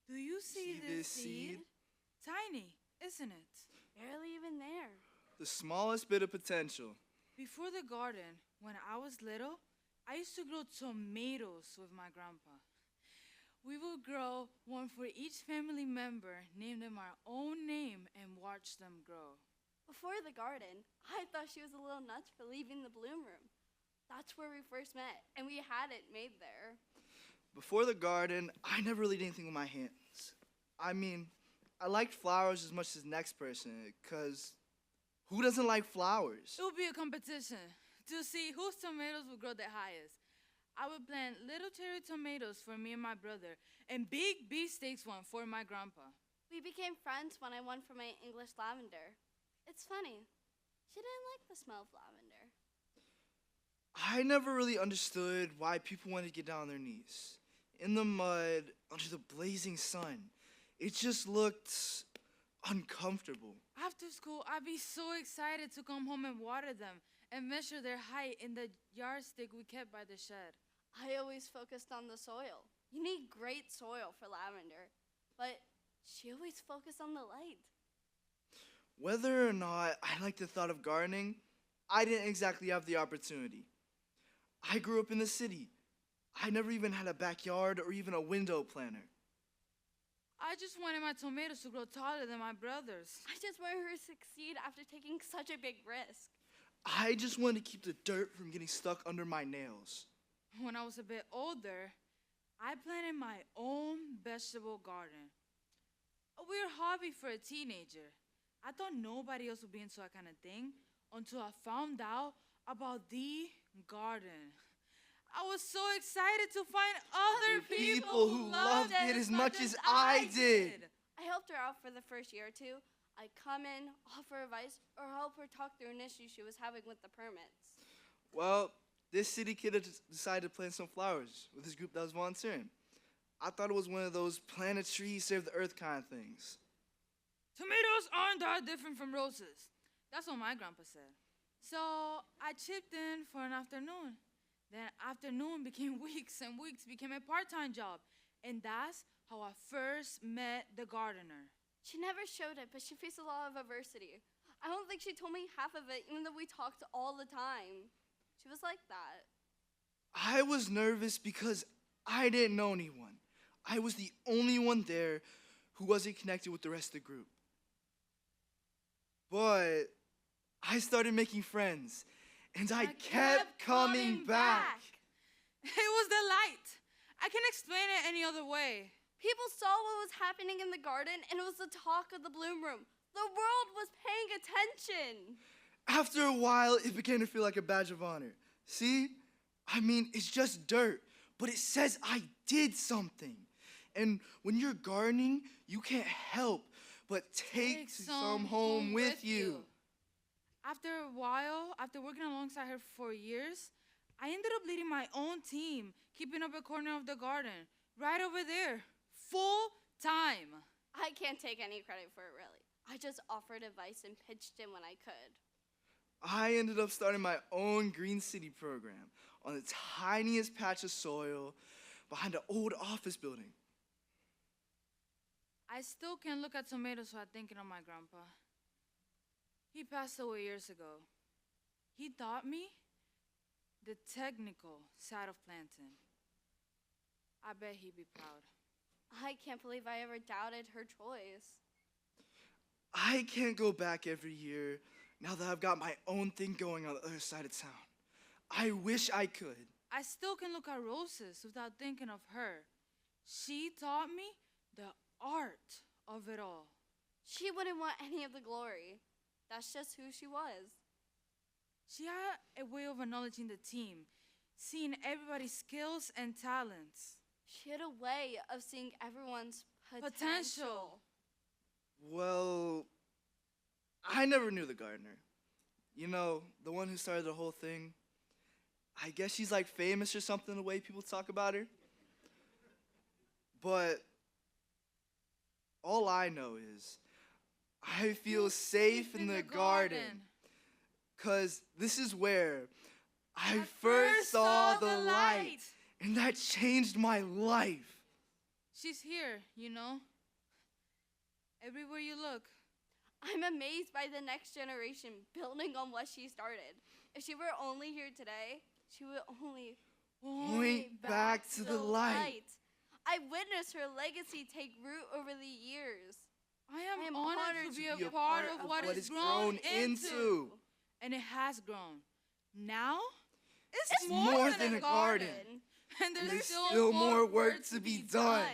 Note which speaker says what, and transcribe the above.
Speaker 1: Do you see this seed? Tiny, isn't it?
Speaker 2: Barely even there.
Speaker 3: The smallest bit of potential.
Speaker 1: Before the garden, when I was little, I used to grow tomatoes with my grandpa. We would grow one for each family member, name them our own name, and watch them grow.
Speaker 2: Before the garden, I thought she was a little nuts for leaving the bloom room. That's where we first met, and we had it made there.
Speaker 3: Before the garden, I never really did anything with my hands. I mean, I liked flowers as much as the next person, because who doesn't like flowers?
Speaker 1: It would be a competition to see whose tomatoes would grow the highest. I would plant little cherry tomatoes for me and my brother, and big beefsteaks one for my grandpa.
Speaker 2: We became friends when I won for my English lavender. It's funny. She didn't like the smell of lavender.
Speaker 3: I never really understood why people wanted to get down on their knees. In the mud, under the blazing sun. It just looked uncomfortable.
Speaker 1: After school, I'd be so excited to come home and water them and measure their height in the yardstick we kept by the shed.
Speaker 2: I always focused on the soil. You need great soil for lavender, but she always focused on the light.
Speaker 3: Whether or not I liked the thought of gardening, I didn't exactly have the opportunity. I grew up in the city. I never even had a backyard or even a window planter.
Speaker 1: I just wanted my tomatoes to grow taller than my brother's.
Speaker 2: I just wanted her to succeed after taking such a big risk.
Speaker 3: I just wanted to keep the dirt from getting stuck under my nails.
Speaker 1: When I was a bit older, I planted my own vegetable garden. A weird hobby for a teenager. I thought nobody else would be into that kind of thing until I found out about the garden. I was so excited to find other people who loved it as much as I did.
Speaker 2: I helped her out for the first year or two. I'd come in, offer advice, or help her talk through an issue she was having with the permits.
Speaker 3: Well, this city kid had decided to plant some flowers with his group that was volunteering. I thought it was one of those plant a tree, save the earth kind of things.
Speaker 1: Tomatoes aren't that different from roses. That's what my grandpa said. So I chipped in for an afternoon. Then afternoon became weeks, and weeks became a part-time job. And that's how I first met the gardener.
Speaker 2: She never showed it, but she faced a lot of adversity. I don't think she told me half of it, even though we talked all the time. She was like that.
Speaker 3: I was nervous because I didn't know anyone. I was the only one there who wasn't connected with the rest of the group. But I started making friends, and I kept coming back.
Speaker 1: It was the light. I can't explain it any other way.
Speaker 2: People saw what was happening in the garden, and it was the talk of the bloom room. The world was paying attention.
Speaker 3: After a while, it began to feel like a badge of honor. See? I mean, it's just dirt, but it says I did something. And when you're gardening, you can't help but take some home with you.
Speaker 1: After a while, after working alongside her for years, I ended up leading my own team, keeping up a corner of the garden, right over there, full time.
Speaker 2: I can't take any credit for it, really. I just offered advice and pitched in when I could.
Speaker 3: I ended up starting my own Green City program on the tiniest patch of soil behind an old office building.
Speaker 1: I still can look at tomatoes while thinking of my grandpa. He passed away years ago. He taught me the technical side of planting. I bet he'd be proud.
Speaker 2: I can't believe I ever doubted her choice.
Speaker 3: I can't go back every year now that I've got my own thing going on the other side of town. I wish I could.
Speaker 1: I still can look at roses without thinking of her. She taught me the art of it all.
Speaker 2: She wouldn't want any of the glory. That's just who she was.
Speaker 1: She had a way of acknowledging the team, seeing everybody's skills and talents.
Speaker 2: She had a way of seeing everyone's potential.
Speaker 3: Well, I never knew the gardener. You know, the one who started the whole thing. I guess she's like famous or something the way people talk about her. But all I know is I feel safe in the garden. 'Cause this is where I first saw the light. And that changed my life.
Speaker 1: she's here, you know? Everywhere you look.
Speaker 2: I'm amazed by the next generation building on what she started. If she were only here today, she would only
Speaker 3: Point back to the light.
Speaker 2: I witnessed her legacy take root over the years.
Speaker 1: I am honored to be a part of what it's grown into. And it has grown. Now, it's more than a garden. And there's still more work to be done.